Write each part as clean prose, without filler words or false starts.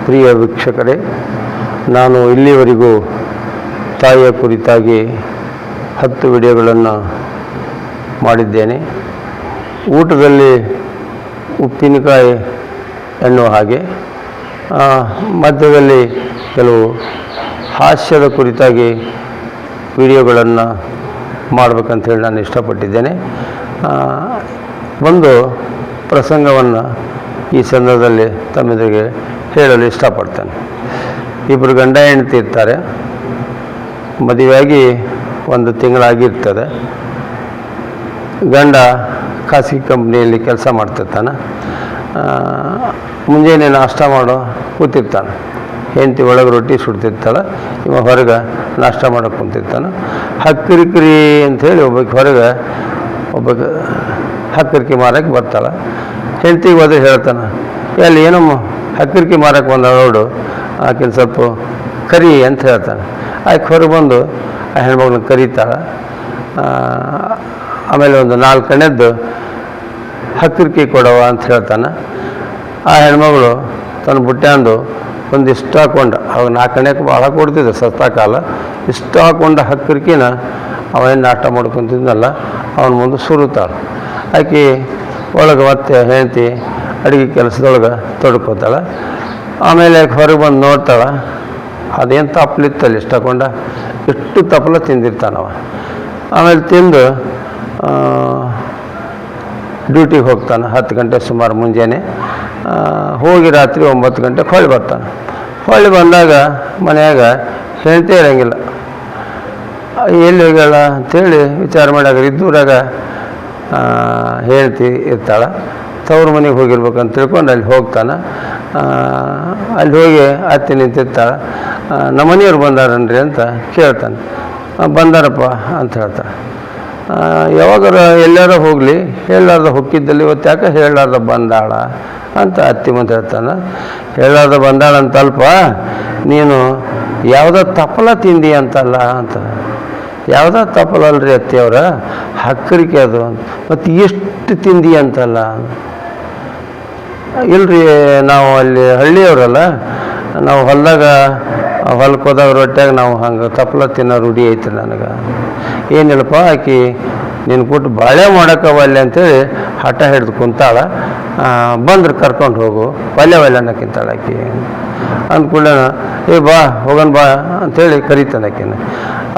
ಪ್ರಿಯ ವೀಕ್ಷಕರೇ, ನಾನು ಇಲ್ಲಿವರೆಗೂ ತಾಯಿಯ ಕುರಿತಾಗಿ 10 ವಿಡಿಯೋಗಳನ್ನು ಮಾಡಿದ್ದೇನೆ. ಊಟದಲ್ಲಿ ಉಪ್ಪಿನಕಾಯಿ ಎನ್ನುವ ಹಾಗೆ, ಮಧ್ಯದಲ್ಲಿ ಕೆಲವು ಹಾಸ್ಯದ ಕುರಿತಾಗಿ ವಿಡಿಯೋಗಳನ್ನು ಮಾಡಬೇಕಂತೇಳಿ ನಾನು ಇಷ್ಟಪಟ್ಟಿದ್ದೇನೆ. ಒಂದು ಪ್ರಸಂಗವನ್ನು ಈ ಸಂದರ್ಭದಲ್ಲಿ ತಮ್ಮೆದುರಿಗೆ ಹೇಳಲು ಇಷ್ಟಪಡ್ತೇನೆ. ಇಬ್ಬರು ಗಂಡ ಹೆಂಡತಿ ಇರ್ತಾರೆ. ಮದುವೆಯಾಗಿ 1 ತಿಂಗಳಾಗಿರ್ತದೆ. ಗಂಡ ಖಾಸಗಿ ಕಂಪ್ನಿಯಲ್ಲಿ ಕೆಲಸ ಮಾಡ್ತಿರ್ತಾನೆ. ಮುಂಜಾನೆ ನಾಷ್ಟ ಮಾಡೋ ಕೂತಿರ್ತಾನೆ. ಹೆಂಡತಿ ಒಳಗೆ ರೊಟ್ಟಿ ಸುಡ್ತಿರ್ತಾಳೆ, ಇವ ಹೊರಗೆ ನಾಷ್ಟ ಮಾಡೋಕೆ ಕುಂತಿರ್ತಾನೆ. ಹಕ್ಕಿರಿಕಿರಿ ಅಂಥೇಳಿ ಹೊರಗೆ ಒಬ್ಬ ಹಕ್ಕಿರಿಕಿ ಮಾರಕ್ಕೆ ಬರ್ತಾಳೆ. ಹೆಂಡತಿಗೆ ಹೋದ್ರೆ ಹೇಳ್ತಾನೆ, ಎಲ್ಲಿ ಏನಮ್ಮ ಹಕ್ಕಿರಿಕಿ ಮಾರಕ್ಕೆ ಬಂದ ನೋಡು, ಆಕಿನ ಸ್ವಲ್ಪ ಕರಿ ಅಂತ ಹೇಳ್ತಾನೆ. ಆಕೆ ಹೊರಗೆ ಬಂದು ಆ ಹೆಣ್ಮಗಳನ್ನ ಕರೀತಾಳೆ. ಆಮೇಲೆ ಒಂದು 4 ಎಣ್ಣೆದ್ದು ಹಕ್ಕಿರಿಕಿ ಕೊಡವ ಅಂತ ಹೇಳ್ತಾನೆ. ಆ ಹೆಣ್ಮಗಳು ತನ್ನ ಬುಟ್ಟ್ಯಾಂದು ಒಂದಿಷ್ಟು ಹಾಕ್ಕೊಂಡು, ಅವಾಗ 4 ಎಣ್ಣೆಗೆ ಭಾಳ ಕೊಡ್ತಿದ್ದೆ ಸಸ್ತಾ ಕಾಲ, ಇಷ್ಟು ಹಾಕ್ಕೊಂಡು ಹಕ್ಕಿರಿಕಿನ ಅವೇನು ನಾಟ ಮಾಡ್ಕೊತಿದ್ನಲ್ಲ ಅವನ ಮುಂದೆ ಸುರುತ್ತಾಳೆ. ಆಕೆ ಒಳಗೆ ಮತ್ತೆ ಹೆಂಡತಿ ಅಡುಗೆ ಕೆಲಸದೊಳಗೆ ತೊಡ್ಕೋತಾಳೆ. ಆಮೇಲೆ ಹೊರಗೆ ಬಂದು ನೋಡ್ತಾಳೆ, ಅದೇನು ತಪ್ಪಲಿತ್ತಲ್ಲಿ ಇಷ್ಟು ಹಾಕೊಂಡ ಎಷ್ಟು ತಪ್ಪಲ ತಿಂದಿರ್ತಾನವ. ಆಮೇಲೆ ತಿಂದು ಡ್ಯೂಟಿಗೆ ಹೋಗ್ತಾನೆ. 10 ಗಂಟೆ ಸುಮಾರು ಮುಂಜಾನೆ ಹೋಗಿ ರಾತ್ರಿ 9 ಗಂಟೆಗೆ ಹೊಳ್ಳಿ ಬರ್ತಾನೆ. ಹೊಳ್ಳಿ ಬಂದಾಗ ಮನೆಯಾಗ ಹೆಂಡತಿ ಇರೋಂಗಿಲ್ಲ. ಎಲ್ಲಿ ಹೋಗ್ಯಾಳ ಅಂಥೇಳಿ ವಿಚಾರ ಮಾಡ್ಯಾಗ ಇದ್ದೂರಾಗ ಹೆಂಡತಿ ಇರ್ತಾಳೆ. ತವ್ರ ಮನೆಗೆ ಹೋಗಿರ್ಬೇಕಂತ ತಿಳ್ಕೊಂಡು ಅಲ್ಲಿ ಹೋಗ್ತಾನೆ. ಅಲ್ಲಿ ಹೋಗಿ ಅತ್ತಿ ನಿಂತಿರ್ತಾಳೆ. ನಮ್ಮ ಮನೆಯವ್ರು ಬಂದಾರನ್ರಿ ಅಂತ ಕೇಳ್ತಾನೆ. ಬಂದಾರಪ್ಪ ಅಂತ ಹೇಳ್ತಾರೆ. ಯಾವಾಗಾರ ಎಲ್ಲಾರ ಹೋಗಲಿ, ಹೇಳಾರ್ದ ಹೊಕ್ಕಿದ್ದಲ್ಲಿ ಇವತ್ತು ಯಾಕೆ ಹೇಳಾರ್ದ ಬಂದಾಳ ಅಂತ ಅತ್ತಿ ಮುಂದೆ ಹೇಳ್ತಾನೆ. ಹೇಳಾರ್ದ ಬಂದಾಳ ಅಂತಲ್ಪ, ನೀನು ಯಾವುದೋ ತಪ್ಪಲ ತಿಂದಿ ಅಂತಲ್ಲ ಅಂತ. ಯಾವುದೋ ತಪ್ಪಲಲ್ರಿ ಅತ್ತಿಯವ್ರ, ಹಕ್ಕರಿಕೆ ಅದು. ಮತ್ತು ಎಷ್ಟು ತಿಂದಿ ಅಂತಲ್ಲ. ಇಲ್ರಿ, ನಾವು ಅಲ್ಲಿ ಹಳ್ಳಿಯವ್ರಲ್ಲ, ನಾವು ಹೊಲದಾಗ ಹೊಲಕ್ಕೆ ಹೋದಾಗ ರೊಟ್ಯಾಗ ನಾವು ಹಂಗೆ ತಪ್ಪಲ ತಿನ್ನೋ ರೂಢಿ ಐತೆ ನನಗೆ. ಏನಿಲ್ಲಪ್ಪ, ಆಕಿ ನಿನ್ನ ಕೊಟ್ಟು ಬಾಳೆ ಮಾಡೋಕ್ಕವಲ್ಲೆ ಅಂತೇಳಿ ಹಠ ಹಿಡ್ದು ಕುಂತಾಳ. ಬಂದ್ರೆ ಕರ್ಕೊಂಡು ಹೋಗು, ಒಲ್ಲೆ ಅನ್ನಕ್ಕಿಂತಾಳೆ ಆಕಿ. ಅಂದ್ಕೂಡ ಏ ಬಾ ಹೋಗೋಣ ಬಾ ಅಂಥೇಳಿ ಕರೀತಾನೆ ಆಕಿನ.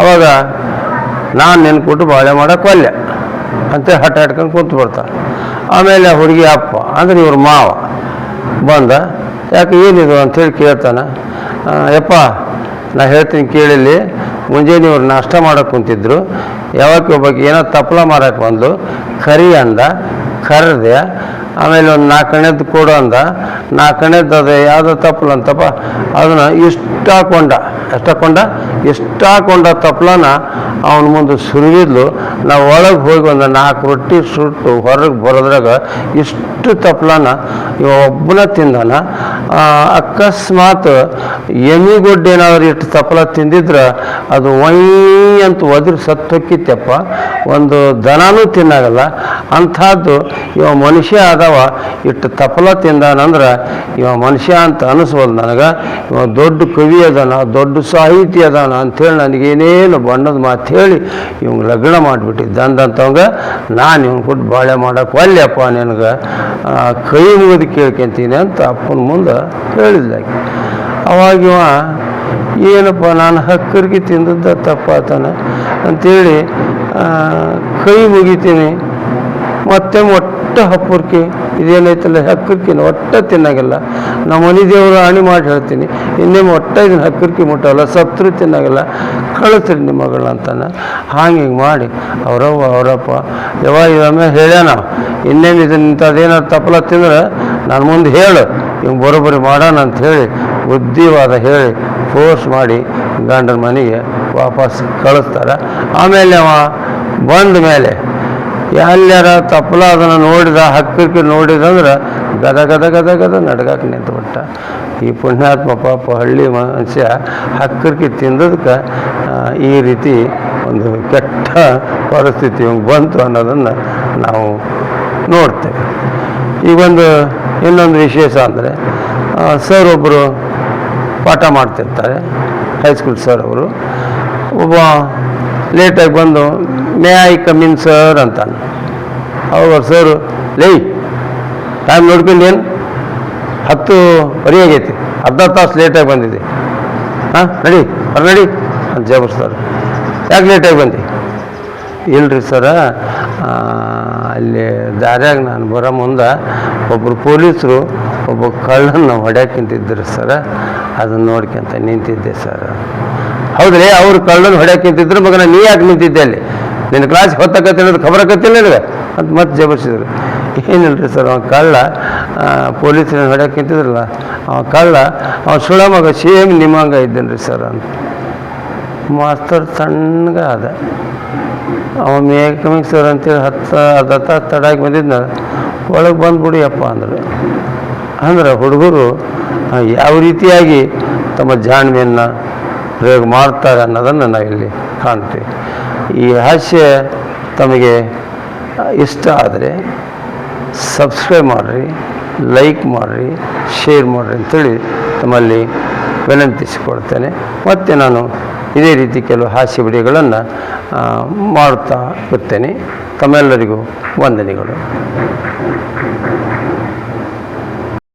ಅವಾಗ ನಾನು ನಿನ್ನ ಕೊಟ್ಟು ಬಾಳೆ ಮಾಡೋಕೆ ಒಲ್ಲೆ ಅಂತೇಳಿ ಹಠ ಹಿಡ್ಕೊಂಡು ಕುಂತು ಬರ್ತಾಳೆ. ಆಮೇಲೆ ಹುಡುಗಿ ಅಪ್ಪ ಅಂದ್ರೆ ಇವ್ರ ಮಾವ ಬಂದ, ಯಾಕೆ ಏನಿದು ಅಂಥೇಳಿ ಕೇಳ್ತಾನೆ. ಯಪ್ಪ ನಾ ಹೇಳ್ತೀನಿ ಕೇಳಿಲ್ಲಿ, ಮುಂಜಾನೆ ಇವ್ರು ನಾಷ್ಟ ಮಾಡೋಕೆ ಕುಂತಿದ್ರು, ಯಾವಾಗ ಒಬ್ಬಕ್ಕೆ ಏನೋ ತಪ್ಪಲ ಮಾರಕ್ಕೆ ಬಂದು ಕರಿ ಅಂದ, ಕರೆದೆ. ಆಮೇಲೆ ಒಂದು 4 ಎಣ್ಣೆದ್ದು ಕೊಡು ಅಂದ, 4 ಎಣ್ಣೆದ್ದು ಅದು ಯಾವುದೋ ತಪ್ಪಲ ಅಂತಪ್ಪ, ಅದನ್ನು ಇಷ್ಟು ಹಾಕೊಂಡ ತಪ್ಪಲನ ಅವನ ಮುಂದೆ ಸುರಿದಿದ್ಲು. ನಾವು ಒಳಗೆ ಹೋಗಿ ಒಂದು 4 ರೊಟ್ಟಿ ಸುಟ್ಟು ಹೊರಗೆ ಬರೋದ್ರಾಗ ಇಷ್ಟು ತಪ್ಪಲನ ಇವ ಒಬ್ಬನ ತಿಂದಾನ. ಅಕಸ್ಮಾತ್ ಎಮಿಗೊಡ್ಡು ಏನಾದ್ರು ಇಷ್ಟು ತಪ್ಪಲ ತಿಂದಿದ್ರೆ ಅದು ವೈ ಅಂತ ಒದರಿ ಸತ್ತು ಹೊಕ್ಕಿತ್ತಪ್ಪ, ಒಂದು ದನನೂ ತಿನ್ನಾಗಲ್ಲ. ಅಂಥದ್ದು ಇವ ಮನುಷ್ಯ ಆದವ, ಇಷ್ಟು ತಪ್ಪಲ ತಿಂದಾನಂದ್ರೆ ಇವ ಮನುಷ್ಯ ಅಂತ ಅನಿಸ್ಬೋದು ನನಗೆ. ಇವ ದೊಡ್ಡ ಕವಿ ಅದಾನ, ದೊಡ್ಡ ಸಾಹಿತಿ ಅದಾನ ಅಂಥೇಳಿ ನನಗೇನೇನು ಬಣ್ಣದ ಮಾತು ಹೇಳಿ ಇವಂಗೆ ಲಗ್ನ ಮಾಡಿಬಿಟ್ಟಿದ್ದಂತವಂಗ. ನಾನು ಇವ್ನು ಕೊಟ್ಟು ಬಾಳೆ ಮಾಡೋಕೆ ಒಲ್ಲೆಪ್ಪ, ನಿನಗೆ ಕೈ ಮುಗಿದು ಕೇಳ್ಕೊಂತೀನಿ ಅಂತ ಅಪ್ಪನ ಮುಂದೆ ಹೇಳಿದ್ಲಾಕಿ. ಅವಾಗಿವ ಏನಪ್ಪ ನಾನು ಹಕ್ಕರಿಗೆ ತಿಂದದ್ದ ತಪ್ಪಾತಾನೆ ಅಂಥೇಳಿ ಕೈ ಮುಗಿತೀನಿ. ಮತ್ತೆ ಒಟ್ಟು ಹಪ್ಪುರ್ಕಿ ಇದೇನೈತಲ್ಲ ಹಕ್ಕರ್ಕಿನ ಒಟ್ಟು ತಿನ್ನಾಗಿಲ್ಲ. ನಮ್ಮ ಮನೆ ದೇವರು ಆಣಿ ಮಾಡಿ ಹೇಳ್ತೀನಿ, ಇನ್ನೇನು ಒಟ್ಟು ಇದನ್ನು ಹಕ್ಕರ್ಕಿ ಮುಟ್ಟಲ್ಲ, ಸತ್ರು ತಿನ್ನಾಗಿಲ್ಲ, ಕಳಿಸ್ರಿ ನಿಮ್ಮ ಮಗಳು ಅಂತಾನೆ. ಹಿಂಗೆ ಮಾಡಿ ಅವರಪ್ಪ ಇವೊಮ್ಮೆ ಹೇಳ್ಯಾನ, ಇನ್ನೇನು ಇದನ್ನು ಇಂಥದ್ದೇನಾದ್ರು ತಪ್ಪಲ ತಿಂದ್ರೆ ನಾನು ಮುಂದೆ ಹೇಳು, ಹಿಂಗೆ ಬರೋಬ್ಬರಿ ಮಾಡೋಣ ಅಂತ ಹೇಳಿ ಬುದ್ಧಿವಾದ ಹೇಳಿ ಫೋರ್ಸ್ ಮಾಡಿ ಗಂಡನ ಮನೆಗೆ ವಾಪಸ್ ಕಳಿಸ್ತಾರೆ. ಆಮೇಲೆ ಅವ ಬಂದ ಮೇಲೆ ಎಲ್ಲಾರ ತಪ್ಪಲ ಅದನ್ನು ನೋಡಿದ, ಹಕ್ಕಕ್ಕೆ ನೋಡಿದಂದ್ರೆ ಗದ ನಡ್ಗಾಕ ನಿಂತುಬಿಟ್ಟ. ಈ ಪುಣ್ಯಾತ್ಮ ಪಾಪ ಹಳ್ಳಿ ಮನುಷ್ಯ ಹಕ್ಕಕ್ಕೆ ತಿಂದದಕ್ಕೆ ಈ ರೀತಿ ಒಂದು ಕೆಟ್ಟ ಪರಿಸ್ಥಿತಿ ಬಂತು ಅನ್ನೋದನ್ನು ನಾವು ನೋಡ್ತೇವೆ. ಈಗೊಂದು ಇನ್ನೊಂದು ವಿಶೇಷ ಅಂದರೆ ಸರ್ ಒಬ್ಬರು ಪಾಠ ಮಾಡ್ತಿರ್ತಾರೆ ಹೈಸ್ಕೂಲ್ ಸರ್ ಅವರು. ಒಬ್ಬ ಲೇಟಾಗಿ ಬಂದು ಮೇ ಐ ಕಮಿನ್ ಸರ್ ಅಂತಾನೆ. ಅವಾಗ ಸರ್ ಲೈ ಟೈಮ್ ನೋಡ್ಕೊಂಡು ಏನು 10:10 ಆಗೈತಿ, ಅರ್ಧ ತಾಸು ಲೇಟಾಗಿ ಬಂದಿದೆ, ಹಾಂ ನಡಿ ನಡಿ ಅಂತ ಜಬರ್ಸ್ತಾರೆ. ಯಾಕೆ ಲೇಟಾಗಿ ಬಂದು? ಇಲ್ರಿ ಸರ, ಅಲ್ಲಿ ದಾರ್ಯಾಗ ನಾನು ಬರೋ ಮುಂದೆ ಒಬ್ಬರು ಪೊಲೀಸರು ಒಬ್ಬ ಕಳ್ಳನ್ನು ಹೊಡ್ಯಾಕೆ ನಿಂತಿದ್ದರು ಸರ, ಅದನ್ನು ನೋಡ್ಕೊಂತ ನಿಂತಿದ್ದೆ ಸರ್. ಹೌದ್ರಿ, ಅವ್ರು ಕಳ್ಳನ್ನು ಹೊಡ್ಯಾಕೆ ನಿಂತಿದ್ರು, ಮಗನ ನೀ ಯಾಕೆ ನಿಂತಿದ್ದೆ ಅಲ್ಲಿ? ನಿನ್ನ ಕ್ಲಾಸ್ ಹೊತ್ತಕತ್ತಿಲ್ಲ ಅದು ಖಬರಕತ್ತಿಲ್ಲ ನಿನಗೆ ಅಂತ ಮತ್ತೆ ಜಬರ್ಸಿದ್ರು. ಏನಿಲ್ರಿ ಸರ್, ಅವ ಕಳ್ಳ ಪೊಲೀಸರನ್ನು ಹೊಡ್ಯಾಕೆ ನಿಂತಿದ್ರಲ್ಲ, ಅವ ಕಳ್ಳ, ಅವ ಸುಳ ಮಗ ಸೇಮ್ ನಿಮ್ಮಂಗ ಇದ್ದೇನೆ ರೀ ಸರ್ ಅಂತ. ಮಾಸ್ತರ್ ತಣ್ಣಗ ಅದ. ಅವ ಮೇಕಮಿಂಗ್ ಸರ್ ಅಂತೇಳಿ ಅರ್ಧ ತಾಸು ತಡಾಗಿ ಬಂದಿದ್ನ, ಒಳಗೆ ಬಂದ್ಬಿಡಿಯಪ್ಪ ಅಂದ್ರೆ ಹುಡುಗರು ಯಾವ ರೀತಿಯಾಗಿ ತಮ್ಮ ಜಾಣ್ಮೆಯನ್ನು ಪ್ರಯೋಗ ಮಾಡ್ತಾರೆ ಅನ್ನೋದನ್ನು ನಾವಿಲ್ಲಿ ಕಾಣ್ತೀವಿ. ಈ ಹಾಸ್ಯ ತಮಗೆ ಇಷ್ಟ ಆದರೆ ಸಬ್ಸ್ಕ್ರೈಬ್ ಮಾಡಿರಿ, ಲೈಕ್ ಮಾಡಿರಿ, ಶೇರ್ ಮಾಡಿರಿ ಅಂತೇಳಿ ತಮ್ಮಲ್ಲಿ ವಿನಂತಿಸಿಕೊಡ್ತೇನೆ. ಮತ್ತು ನಾನು ಇದೇ ರೀತಿ ಕೆಲವು ಹಾಸ್ಯ ವಿಡಿಯೋಗಳನ್ನು ಮಾಡುತ್ತಾ ಇರ್ತೇನೆ. ತಮ್ಮೆಲ್ಲರಿಗೂ ವಂದನೆಗಳು.